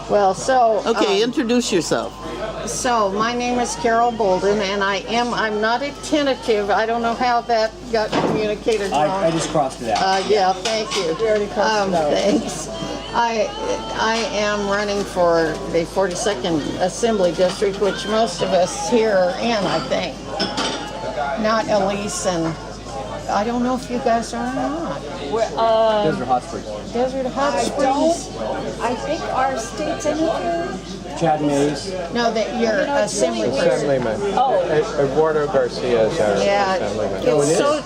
Well, so Okay, introduce yourself. So my name is Carol Bolden, and I'm not a tentative. I don't know how that got communicated wrong. I just crossed it out. Yeah, thank you. You already crossed it out. Thanks. I am running for the 42nd Assembly District, which most of us here are in, I think. Not Elise, and I don't know if you guys are or not. Desert Hot Springs. Desert Hot I Springs. I think our state's in here. Chad Mays. No, that you're Assembly person. Assemblyman. Oh. Eduardo Garcia is our Yeah, assemblyman. it's so.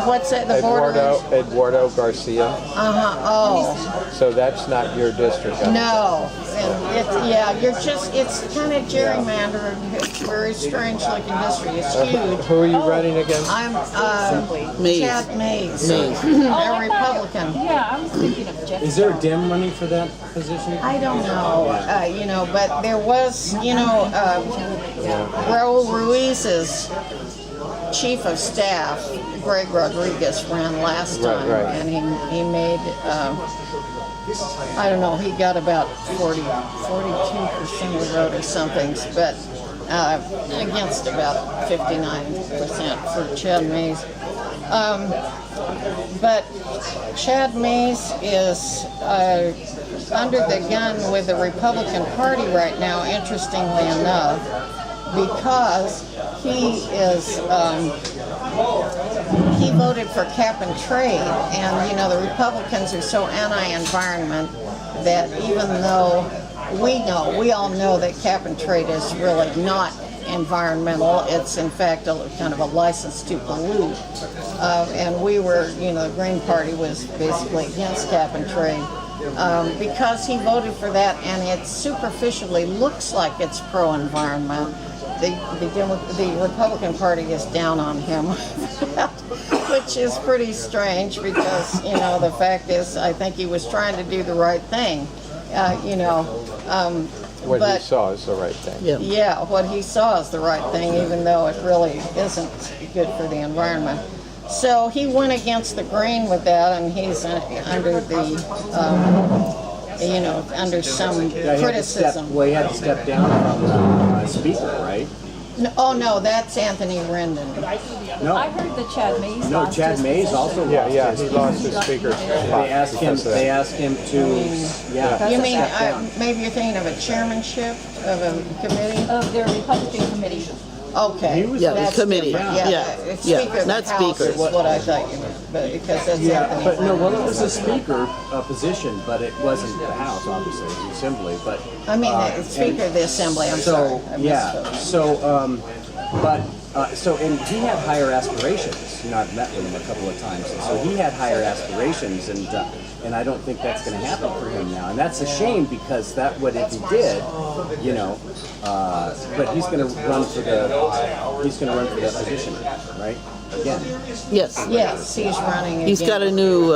What's that? The border. Eduardo Garcia. Oh. So that's not your district. No, and it's kind of gerrymandered. It's a very strange looking district. It's huge. Who are you running against? I'm Mays. Chad Mays, Mays. a Republican. Yeah, I was thinking of Jeff. Is there a Dem running for that position? I don't know, but there was, Raul Ruiz's chief of staff, Greg Rodriguez, ran last time, Right. and he made. I don't know, he got about 42% of the vote or something, but against about 59% for Chad Mays. But Chad Mays is under the gun with the Republican Party right now, interestingly enough, because he voted for cap and trade, and the Republicans are so anti-environment that even though we all know that cap and trade is really not environmental, it's in fact a kind of a license to pollute, and we were, the Green Party was basically against cap and trade. Because he voted for that, and it superficially looks like it's pro-environment, the Republican Party is down on him, which is pretty strange because, the fact is, I think he was trying to do the right thing, What but, he saw is the right thing. Yeah, what he saw is the right thing, even though it really isn't good for the environment. So he went against the grain with that, and he's under the, under some criticism. He had to step down from speaker, right? No, that's Anthony Rendon. No. I heard that Chad Mays. No, lost Chad his Mays position. also Yeah, lost he lost his speaker spot. They asked him. because of that. They asked him to. Yeah. You mean, step down. maybe you're thinking of a chairmanship of a committee? Of their Republican committee. Okay. He was- Yeah, That's the committee. different. Yeah. It's Yeah, Speaker of not the House speaker. is what I thought you meant, but because that's Yeah, Anthony but no, well, Rendon. it was a speaker position, but it wasn't the House, obviously, it was Assembly. But I mean, the Speaker of the Assembly, I'm sorry. so I yeah, misspoke. and he had higher aspirations. I've met with him a couple of times, and so he had higher aspirations, and I don't think that's going to happen for him now, and that's a shame because that would if he did, but he's going to run for the position, right? Again. Yes. Yes, he's running again. He's got a new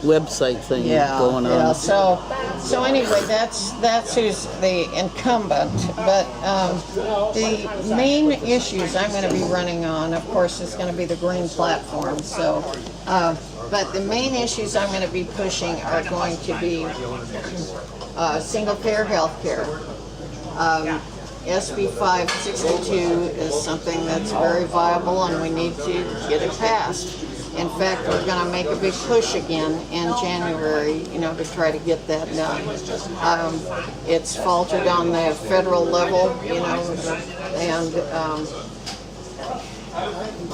website thing going on. Yeah. So anyway, that's who's the incumbent. But the main issues I'm going to be running on, of course, is going to be the green platform. So, but the main issues I'm going to be pushing are going to be single-payer health care. SB 562 is something that's very viable, and we need to get it passed. In fact, we're going to make a big push again in January, to try to get that done. It's faltered on the federal level, and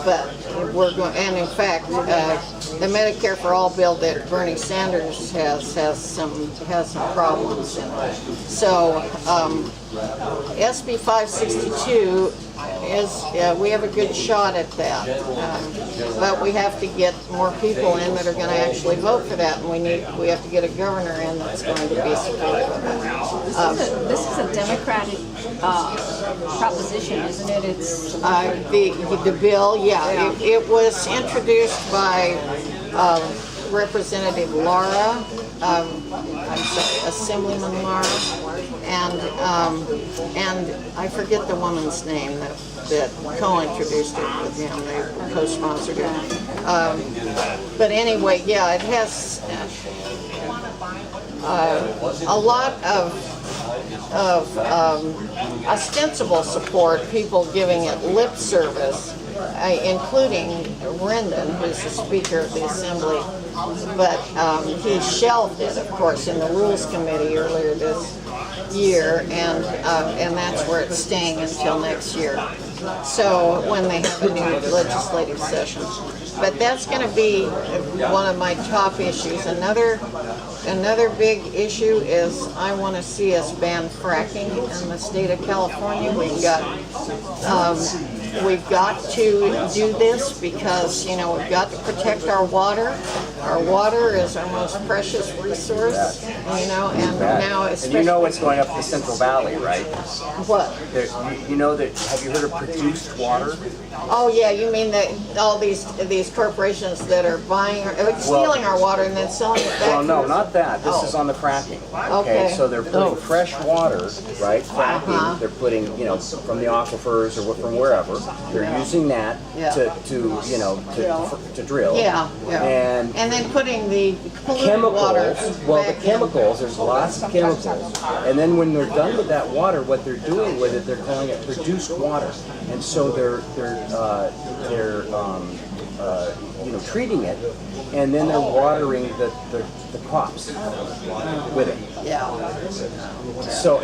but we're going. And in fact, the Medicare for All bill that Bernie Sanders has some problems in it. So SB 562 is we have a good shot at that, but we have to get more people in that are going to actually vote for that, and we have to get a governor in that's going to be supportive of it. This is a Democratic proposition, isn't it? It's The bill, yeah. It was introduced by Representative Laura, I'm sorry, Assemblyman Laura, and I forget the woman's name that co-introduced it with him. They co-sponsored it. But anyway, yeah, it has a lot of ostensible support, people giving it lip service, including Rendon, who's the Speaker of the Assembly. But he shelved it, of course, in the Rules Committee earlier this year, and that's where it's staying until next year. So when they have a new legislative session. But that's going to be one of my top issues. Another big issue is I want to see us ban fracking in the state of California. We've got to do this because, you know, we've got to protect our water. Our water is our most precious resource, you know, and now especially... And you know what's going up the Central Valley, right? What? You know that, have you heard of produced water? Oh yeah, you mean that all these corporations that are buying, stealing our water and then selling it back? Well, no, to not that. This is on the fracking. Okay. So they're putting fresh water, right? Fracking. They're putting, you know, from the aquifers or from wherever. They're using that to you know, to drill. Yeah. And then putting the polluted water chemicals. Well, the back chemicals. There's lots of chemicals. And then when they're done with that water, what they're doing with it, they're calling it produced water. And so they're you know, treating it, and then they're watering the crops with it. Yeah. So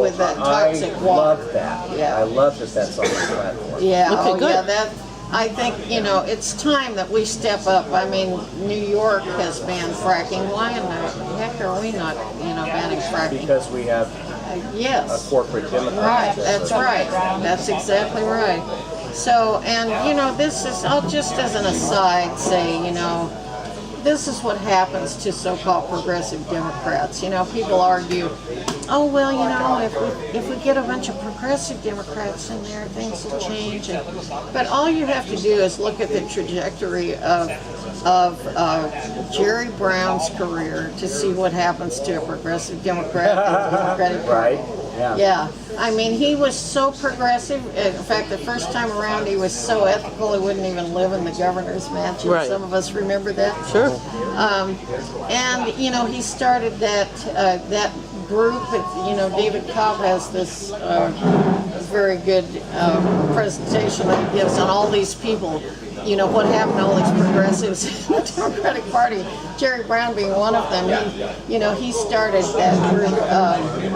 With that toxic I water. love that. Yeah. I love that that's on the platform. Yeah. Okay, good. Yeah. That I think, you know, it's time that we step up. I mean, New York has banned fracking. Why in the heck are we not, you know, banning fracking? Because we have Yes. a corporate Democrat. Right, that's right. That's exactly right. So, and you know, this is, I'll just as an aside say, you know, this is what happens to so-called progressive Democrats. You know, people argue, oh, well, you know, if we get a bunch of progressive Democrats in there, things will change. But all you have to do is look at the trajectory of Jerry Brown's career to see what happens to a progressive Democrat in the Democratic Party. Right? Yeah. Yeah, I mean, he was so progressive. In fact, the first time around, he was so ethical, he wouldn't even live in the governor's mansion. Right. Some of us remember that. Sure. And you know, he started that group. You know, David Cobb has this very good presentation that he gives on all these people. You know, what happened to all these progressives in the Democratic Party, Jerry Brown being one of them. He started that group,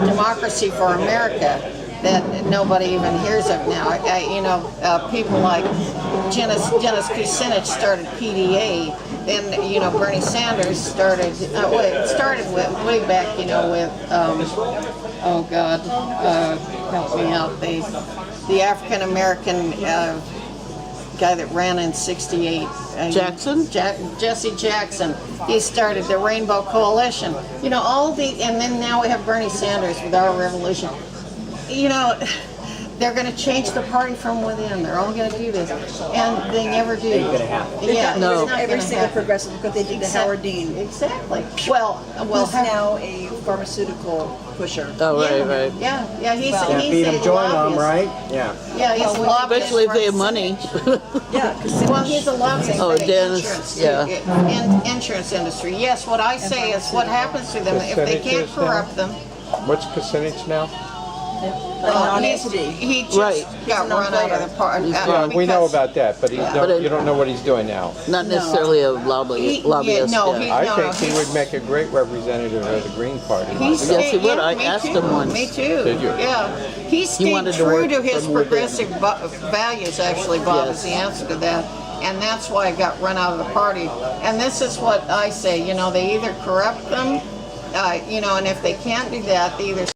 Democracy for America, that nobody even hears of now. People like Dennis Kucinich started PDA. Then, you know, Bernie Sanders started, started with, way back, you know, with, oh God, help me out, the African-American guy that ran in '68. Jackson? Jesse Jackson. He started the Rainbow Coalition. You know, and then now we have Bernie Sanders with Our Revolution. You know, they're going to change the party from within. They're all going to do this, and they never do. Ain't gonna happen. Yeah, No. it's not Every gonna single happen. progressive, because they did the Howard Dean. Exactly. Well, Who's now a pharmaceutical pusher. Oh, right. Yeah, he's Can't he's beat a them, join them, lobbyist. right? Yeah. Yeah, he's a lobbyist. Especially if they have money. Yeah, Well, he's a lobbyist Oh, for the Dennis, insurance industry. Yes, what I say is what happens to them if they can't corrupt them. What's Kucinich now? non-entity. He just Right. got run out of the party. Yeah, we know about that, but you don't know what he's doing now. Not necessarily a lobbyist. no, yeah. he- I No, think he he's- would make a great representative of the Green Party. Yes, he would. I me asked too. him once. Me too. Did you? Yeah. He stayed wanted to true work to his from within. progressive values, actually, Bob, Yes. is the answer to that. And that's why I got run out of the party. And this is what I say, you know, they either corrupt them, and if they can't do that, they either